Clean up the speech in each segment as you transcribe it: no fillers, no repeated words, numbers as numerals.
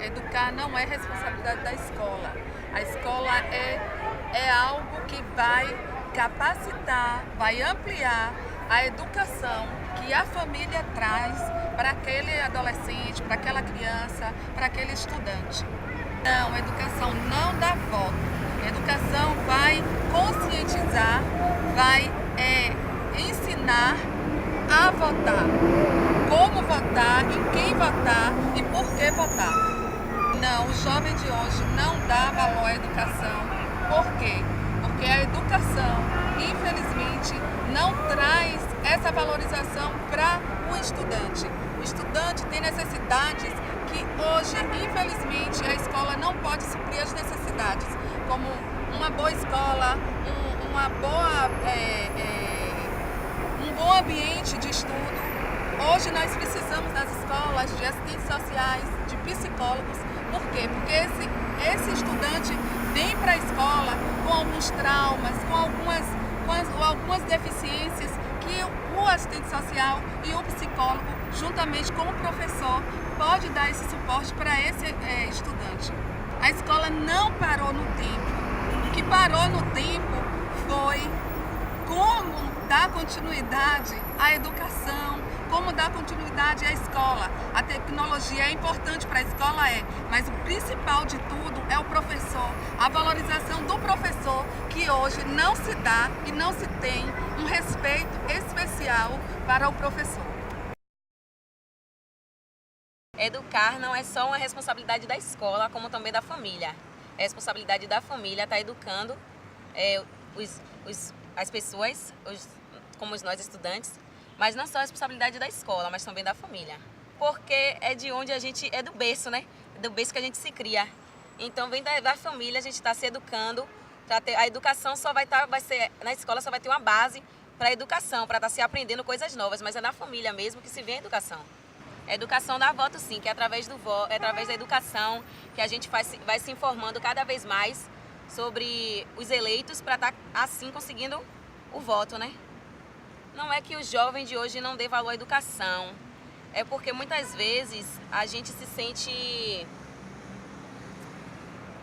Educar não é responsabilidade da escola. A escola é algo que vai capacitar, vai ampliar a educação que a família traz para aquele adolescente, para aquela criança, para aquele estudante. Não, a educação não dá voto. A educação vai conscientizar, vai ensinar a votar. Como votar, em quem votar e por que votar. Não, o jovem de hoje não dá valor à educação. Por quê? Porque a educação, infelizmente, não traz essa valorização para o estudante. O estudante tem necessidades que hoje, infelizmente, a escola não pode suprir as necessidades, como uma boa escola, um bom ambiente de estudo. Hoje nós precisamos das escolas de assistentes sociais, de psicólogos. Por quê? Porque esse estudante vem para a escola com alguns traumas, com algumas deficiências que o assistente social e o psicólogo, juntamente com o professor, pode dar esse suporte para esse estudante. A escola não parou no tempo. O que parou no tempo foi como dar continuidade à educação, como dar continuidade à escola. A tecnologia é importante para a escola, mas o principal de tudo é o professor, a valorização do professor, que hoje não se dá e não se tem um respeito especial para o professor. Educar não é só uma responsabilidade da escola, como também da família. É responsabilidade da família estar educando as pessoas, como nós estudantes, mas não só a responsabilidade da escola, mas também da família. Porque é de onde a gente, é do berço, né? É do berço que a gente se cria. Então vem da família, a gente está se educando. A educação vai ser, na escola só vai ter uma base para a educação, para estar se aprendendo coisas novas, mas é na família mesmo que se vê a educação. A educação dá voto sim, que é através da educação que a gente vai se informando cada vez mais sobre os eleitos para estar assim conseguindo o voto, né? Não é que o jovem de hoje não dê valor à educação, é porque muitas vezes a gente se sente,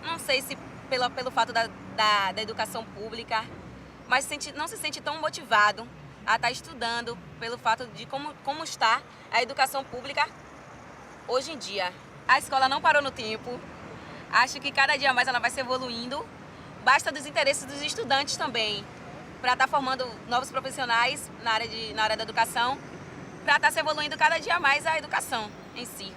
não sei se pelo fato da educação pública, mas não se sente tão motivado a estar estudando pelo fato de como está a educação pública hoje em dia. A escola não parou no tempo, acho que cada dia mais ela vai se evoluindo, basta dos interesses dos estudantes também, para estar formando novos profissionais na área da educação, para estar se evoluindo cada dia mais a educação em si.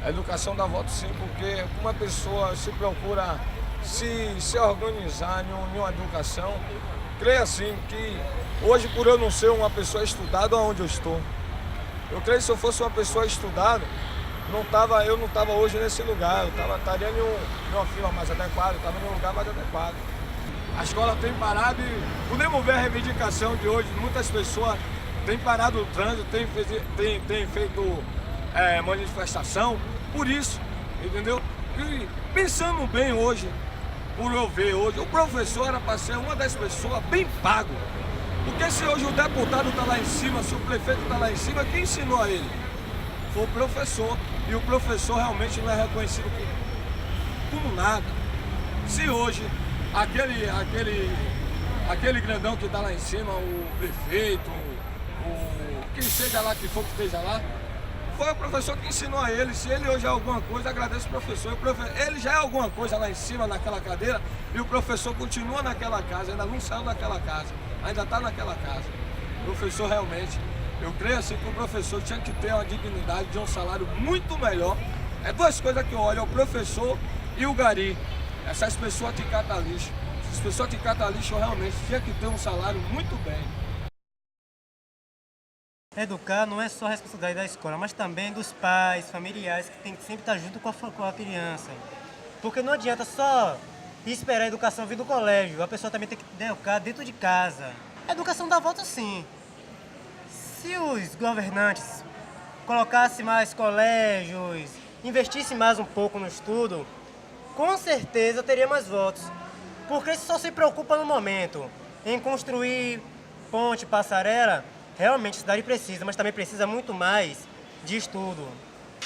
A educação dá voto sim, porque uma pessoa se procura se organizar em uma educação, creio assim que hoje, por eu não ser uma pessoa estudada onde eu estou, eu creio que se eu fosse uma pessoa estudada, eu não estava hoje nesse lugar, eu estaria em uma fila mais adequada, eu estava em um lugar mais adequado. A escola tem parado e podemos ver a reivindicação de hoje, muitas pessoas têm parado o trânsito, têm feito manifestação, por isso, entendeu? E pensando bem hoje, por eu ver hoje, o professor era para ser uma das pessoas bem pago. Porque se hoje o deputado está lá em cima, se o prefeito está lá em cima, quem ensinou a ele? Foi o professor. E o professor realmente não é reconhecido como nada. Se hoje aquele grandão que está lá em cima, o prefeito, quem seja lá, que for que esteja lá, foi o professor que ensinou a ele. Se ele hoje é alguma coisa, agradeço o professor. Ele já é alguma coisa lá em cima, naquela cadeira, e o professor continua naquela casa, ainda não saiu daquela casa, ainda está naquela casa. O professor realmente, eu creio assim que o professor tinha que ter uma dignidade de um salário muito melhor. É duas coisas que eu olho, é o professor e o gari. Essas pessoas que catam lixo. Essas pessoas que catam lixo realmente tinha que ter um salário muito bem. Educar não é só a responsabilidade da escola, mas também dos pais, familiares, que tem que sempre estar junto com a criança. Porque não adianta só esperar a educação vir do colégio, a pessoa também tem que educar dentro de casa. A educação dá volta sim. Se os governantes colocassem mais colégios, investissem mais um pouco no estudo, com certeza teria mais votos. Porque só se preocupa no momento em construir ponte, passarela, Realmente a cidade precisa, mas também precisa muito mais de estudo.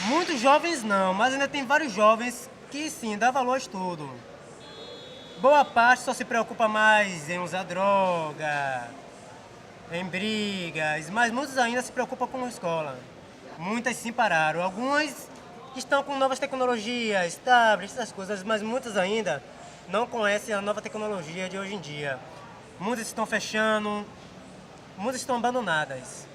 Muitos jovens não, mas ainda tem vários jovens que sim, dá valor ao estudo. Boa parte só se preocupa mais em usar droga, em brigas, mas muitos ainda se preocupam com a escola. Muitas sim pararam. Algumas estão com novas tecnologias, tablets, essas coisas, mas muitas ainda não conhecem a nova tecnologia de hoje em dia. Muitas estão fechando, muitas estão abandonadas.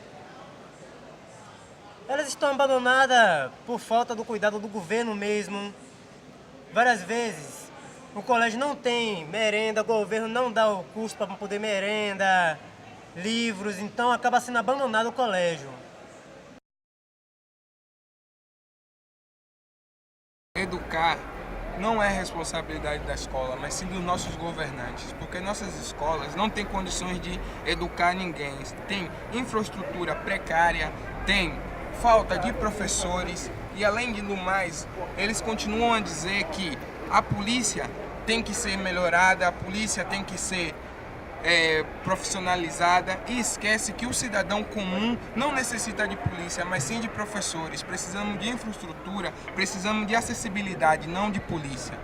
Elas estão abandonadas por falta do cuidado do governo mesmo. Várias vezes o colégio não tem merenda, o governo não dá o custo para poder merenda, livros, então acaba sendo abandonado o colégio. Educar não é responsabilidade da escola, mas sim dos nossos governantes, porque nossas escolas não têm condições de educar ninguém. Tem infraestrutura precária, tem falta de professores e, além do mais, eles continuam a dizer que a polícia tem que ser melhorada, a polícia tem que ser profissionalizada e esquece que o cidadão comum não necessita de polícia, mas sim de professores. Precisamos de infraestrutura, precisamos de acessibilidade, não de polícia.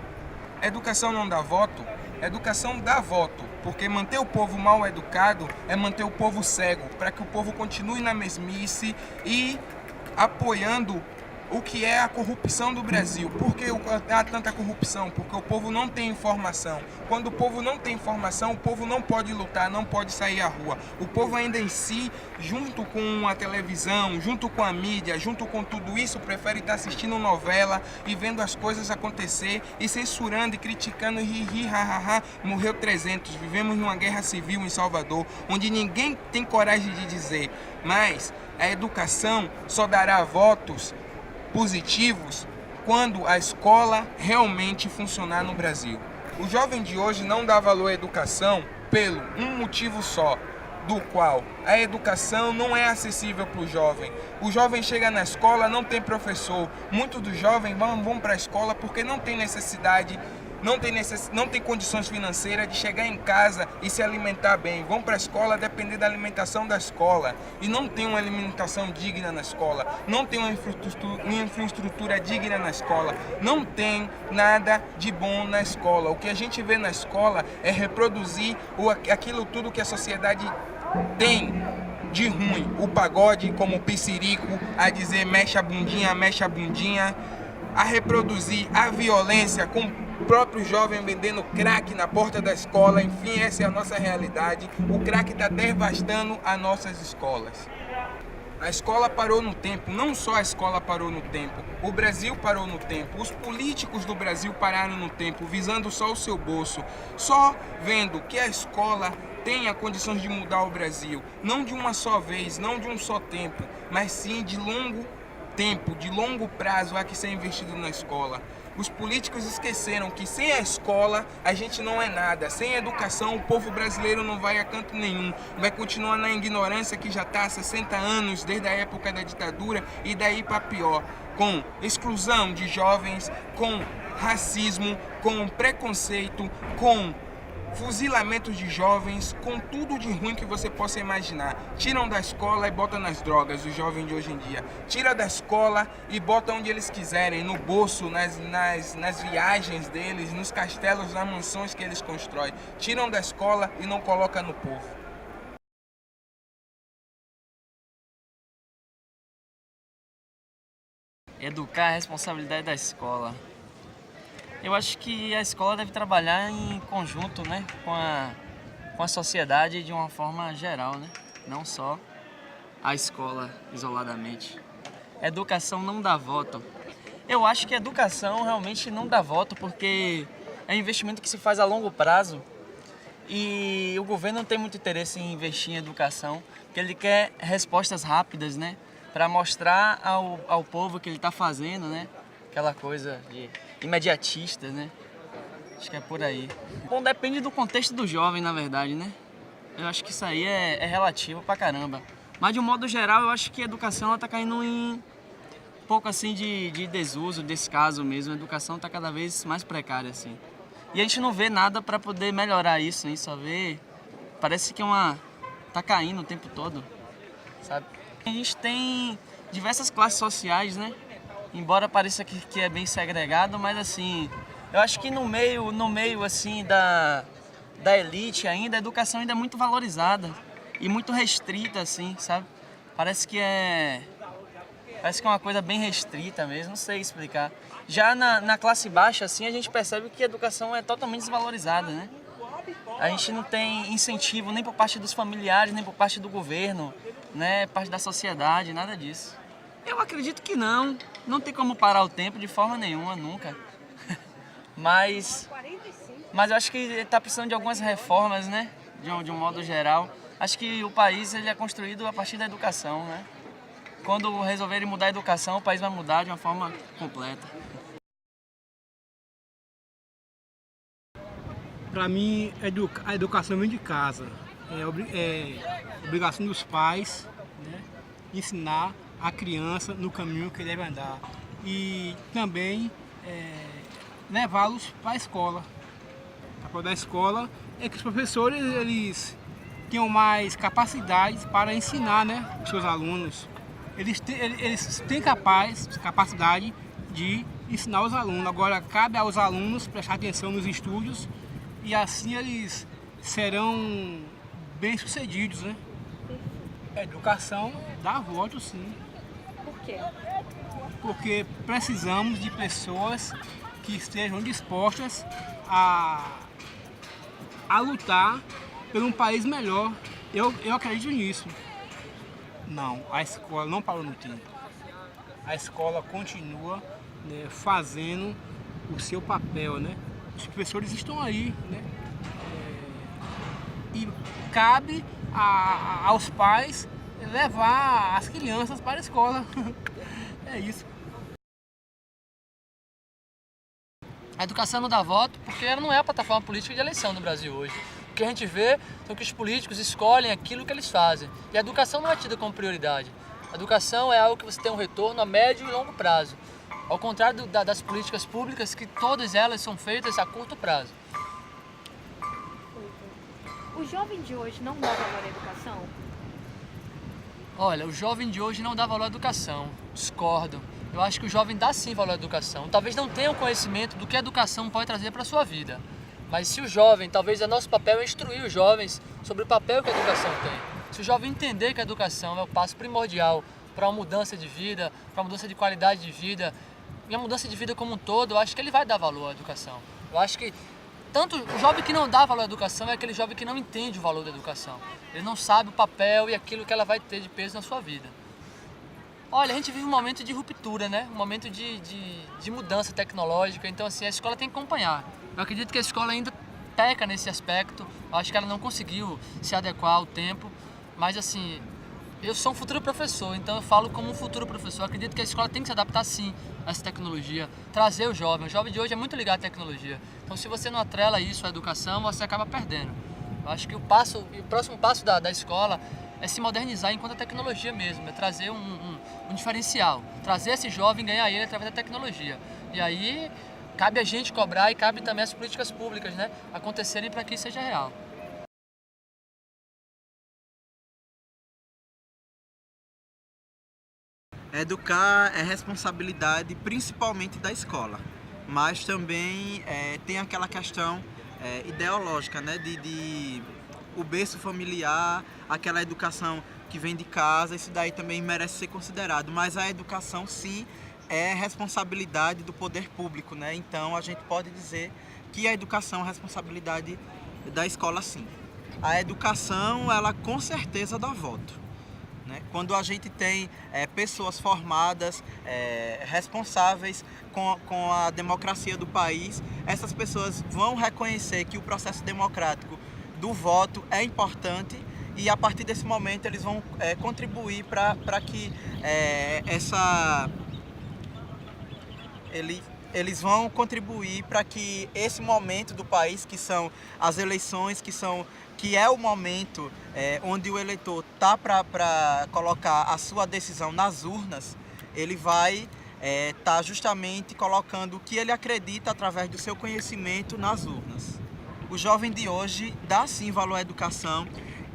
Educação não dá voto? Educação dá voto, porque manter o povo mal educado é manter o povo cego, para que o povo continue na mesmice e apoiando o que é a corrupção do Brasil. Por que há tanta corrupção? Porque o povo não tem informação. Quando o povo não tem informação, o povo não pode lutar, não pode sair à rua. O povo ainda em si, junto com a televisão, junto com a mídia, junto com tudo isso, prefere estar assistindo novela e vendo as coisas acontecer e censurando e criticando, morreu 300, vivemos numa guerra civil em Salvador, onde ninguém tem coragem de dizer, mas a educação só dará votos positivos quando a escola realmente funcionar no Brasil. O jovem de hoje não dá valor à educação pelo um motivo só, do qual a educação não é acessível para o jovem. O jovem chega na escola, não tem professor. Muitos dos jovens vão para a escola porque não tem necessidade, não tem condições financeiras de chegar em casa e se alimentar bem. Vão para a escola depender da alimentação da escola e não tem uma alimentação digna na escola, não tem uma infraestrutura digna na escola, não tem nada de bom na escola. O que a gente vê na escola é reproduzir aquilo tudo que a sociedade tem de ruim. O pagode como o piscirico, a dizer mexe a bundinha, a reproduzir a violência com o próprio jovem vendendo crack na porta da escola. Enfim, essa é a nossa realidade. O crack está devastando as nossas escolas. A escola parou no tempo, não só a escola parou no tempo, o Brasil parou no tempo, os políticos do Brasil pararam no tempo, visando só o seu bolso, só vendo que a escola tenha condições de mudar o Brasil, não de uma só vez, não de um só tempo, mas sim de longo tempo, de longo prazo há que ser investido na escola. Os políticos esqueceram que sem a escola a gente não é nada. Sem educação o povo brasileiro não vai a canto nenhum. Vai continuar na ignorância que já está há 60 anos, desde a época da ditadura e daí para pior. Com exclusão de jovens, com racismo, com preconceito, com fuzilamentos de jovens, com tudo de ruim que você possa imaginar. Tiram da escola e botam nas drogas, os jovens de hoje em dia. Tira da escola e botam onde eles quiserem, no bolso, nas viagens deles, nos castelos, nas mansões que eles constroem. Tiram da escola e não colocam no povo. Educar é a responsabilidade da escola. Eu acho que a escola deve trabalhar em conjunto, né, com a sociedade de uma forma geral, né? Não só a escola isoladamente. Educação não dá voto. Eu acho que a educação realmente não dá voto porque é um investimento que se faz a longo prazo e o governo não tem muito interesse em investir em educação, porque ele quer respostas rápidas, né, para mostrar ao povo que ele está fazendo, né? Aquela coisa de imediatistas, né? Acho que é por aí. Bom, depende do contexto do jovem, na verdade, né? Eu acho que isso aí é relativo pra caramba. Mas, de um modo geral, eu acho que a educação ela tá caindo em um pouco, assim, de desuso, descaso mesmo. A educação tá cada vez mais precária, assim. E a gente não vê nada pra poder melhorar isso, hein? Só vê... Parece que tá caindo o tempo todo. sabe? A gente tem diversas classes sociais, né? Embora pareça que é bem segregado, mas assim, eu acho que no meio assim da elite ainda, a educação ainda é muito valorizada e muito restrita, assim, sabe? Parece que é uma coisa bem restrita mesmo, não sei explicar. Já na classe baixa, assim, a gente percebe que a educação é totalmente desvalorizada, né? A gente não tem incentivo nem por parte dos familiares, nem por parte do governo, né? Parte da sociedade, nada disso. Eu acredito que não tem como parar o tempo de forma nenhuma, nunca. Mas eu acho que está precisando de algumas reformas, né? De um modo geral. Acho que o país ele é construído a partir da educação, né? Quando resolverem mudar a educação, o país vai mudar de uma forma completa. Para mim, a educação vem de casa. É obrigação dos pais, né, ensinar a criança no caminho que deve andar. E também levá-los para a escola. O papel da escola é que os professores eles tenham mais capacidades para ensinar, né, os seus alunos. Eles têm capacidade de ensinar os alunos. Agora, cabe aos alunos prestar atenção nos estudos e assim eles serão bem-sucedidos, né? A educação dá voto, sim. Por quê? Porque precisamos de pessoas que estejam dispostas a lutar por um país melhor. Eu acredito nisso. Não, a escola não parou no tempo. A escola continua, né, fazendo o seu papel, né? Os professores estão aí, né? E cabe aos pais levar as crianças para a escola. É isso. A educação não dá voto porque ela não é a plataforma política de eleição no Brasil hoje. O que a gente vê são que os políticos escolhem aquilo que eles fazem. E a educação não é tida como prioridade. A educação é algo que você tem um retorno a médio e longo prazo. Ao contrário das políticas públicas, que todas elas são feitas a curto prazo. O jovem de hoje não dá valor à educação? Olha, o jovem de hoje não dá valor à educação. Discordo. Eu acho que o jovem dá sim valor à educação. Talvez não tenha o conhecimento do que a educação pode trazer para a sua vida. Mas se o jovem, talvez é nosso papel é instruir os jovens sobre o papel que a educação tem. Se o jovem entender que a educação é o passo primordial para uma mudança de vida, para uma mudança de qualidade de vida, e a mudança de vida como um todo, eu acho que ele vai dar valor à educação. Eu acho que tanto o jovem que não dá valor à educação é aquele jovem que não entende o valor da educação. Ele não sabe o papel e aquilo que ela vai ter de peso na sua vida. Olha, a gente vive um momento de ruptura, né? Um momento de mudança tecnológica, então assim, a escola tem que acompanhar. Eu acredito que a escola ainda peca nesse aspecto, eu acho que ela não conseguiu se adequar ao tempo, mas assim, eu sou um futuro professor, então eu falo como um futuro professor. Eu acredito que a escola tem que se adaptar sim a essa tecnologia, trazer o jovem de hoje é muito ligado à tecnologia, então se você não atrela isso à educação, você acaba perdendo. Eu acho que o próximo passo da escola é se modernizar enquanto a tecnologia mesmo, é trazer um diferencial, trazer esse jovem e ganhar ele através da tecnologia. E aí cabe a gente cobrar e cabe também as políticas públicas, né, acontecerem para que isso seja real. Educar é responsabilidade principalmente da escola, mas também tem aquela questão ideológica, né, de o berço familiar, aquela educação que vem de casa, isso daí também merece ser considerado, mas a educação sim é responsabilidade do poder público, né? Então a gente pode dizer que a educação é responsabilidade da escola sim. A educação, ela com certeza dá voto, né? Quando a gente tem pessoas formadas, responsáveis com a democracia do país, essas pessoas vão reconhecer que o processo democrático do voto é importante e a partir desse momento eles vão contribuir para que eles vão contribuir para que esse momento do país, que são as eleições, que é o momento onde o eleitor está para colocar a sua decisão nas urnas, ele vai estar justamente colocando o que ele acredita através do seu conhecimento nas urnas. O jovem de hoje dá sim valor à educação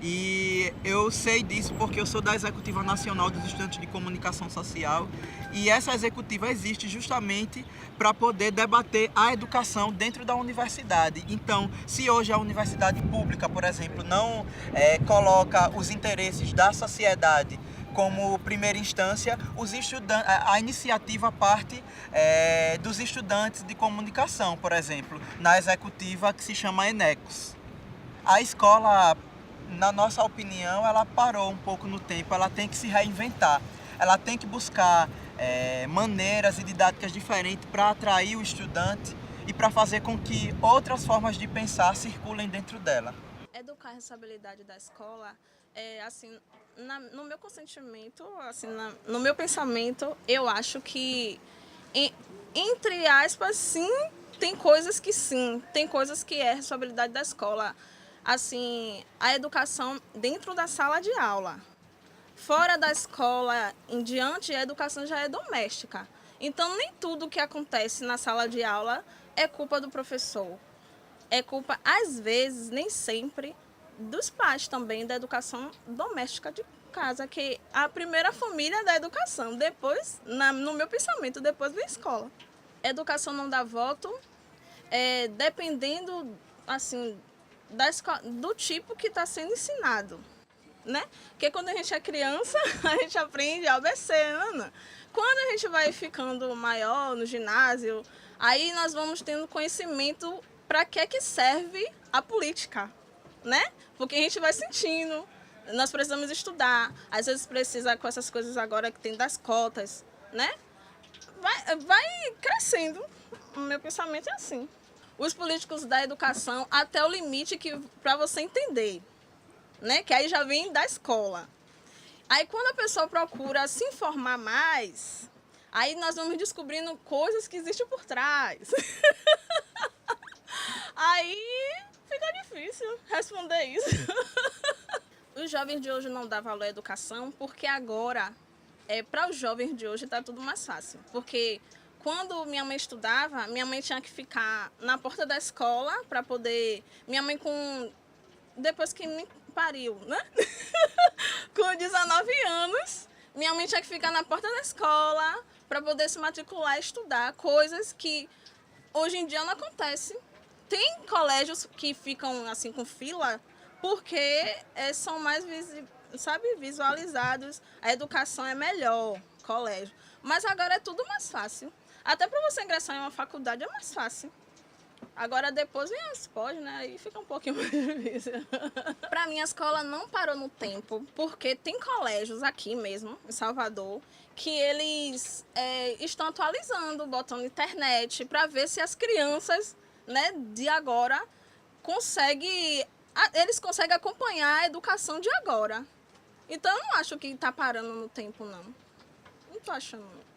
E eu sei disso porque eu sou da Executiva Nacional dos Estudantes de Comunicação Social, e essa executiva existe justamente para poder debater a educação dentro da universidade. Então, se hoje a universidade pública, por exemplo, não coloca os interesses da sociedade como primeira instância, a iniciativa parte dos estudantes de comunicação, por exemplo, na executiva que se chama ENECOS. A escola, na nossa opinião, ela parou um pouco no tempo, ela tem que se reinventar, ela tem que buscar maneiras e didáticas diferentes para atrair o estudante e para fazer com que outras formas de pensar circulem dentro dela. Educar a responsabilidade da escola, assim, no meu consentimento, assim, no meu pensamento, eu acho que, entre aspas, sim, tem coisas que é responsabilidade da escola. Assim, a educação dentro da sala de aula. Fora da escola, em diante, a educação já é doméstica. Então, nem tudo que acontece na sala de aula é culpa do professor. É culpa, às vezes, nem sempre, dos pais também, da educação doméstica de casa, que é a primeira família da educação. Depois, no meu pensamento, depois vem a escola. Educação não dá voto, dependendo, assim, do tipo que está sendo ensinado, né? Porque quando a gente é criança, a gente aprende ABC, Ana. Quando a gente vai ficando maior no ginásio, aí nós vamos tendo conhecimento para que serve a política, né? Porque a gente vai sentindo, nós precisamos estudar, às vezes precisa com essas coisas agora que tem das cotas, né? Vai crescendo, o meu pensamento é assim. Os políticos da educação até o limite para você entender, né? Que aí já vem da escola. Aí quando a pessoa procura se informar mais, aí nós vamos descobrindo coisas que existem por trás. Aí fica difícil responder isso. Os jovens de hoje não dão valor à educação porque agora, para os jovens de hoje, está tudo mais fácil. Porque quando minha mãe estudava, minha mãe tinha que ficar na porta da escola para poder... Minha mãe depois que me pariu, né? Com 19 anos, minha mãe tinha que ficar na porta da escola para poder se matricular e estudar. Coisas que hoje em dia não acontecem. Tem colégios que ficam assim com fila porque são mais visualizados. A educação é melhor, colégio. Mas agora é tudo mais fácil. Até para você ingressar em uma faculdade é mais fácil. Agora depois vem as pós, né? Aí fica um pouquinho mais difícil. Para mim a escola não parou no tempo, porque tem colégios aqui mesmo, em Salvador, que eles estão atualizando, botando internet, para ver se as crianças, né, de agora eles conseguem acompanhar a educação de agora. Então eu não acho que está parando no tempo, não. Não estou achando.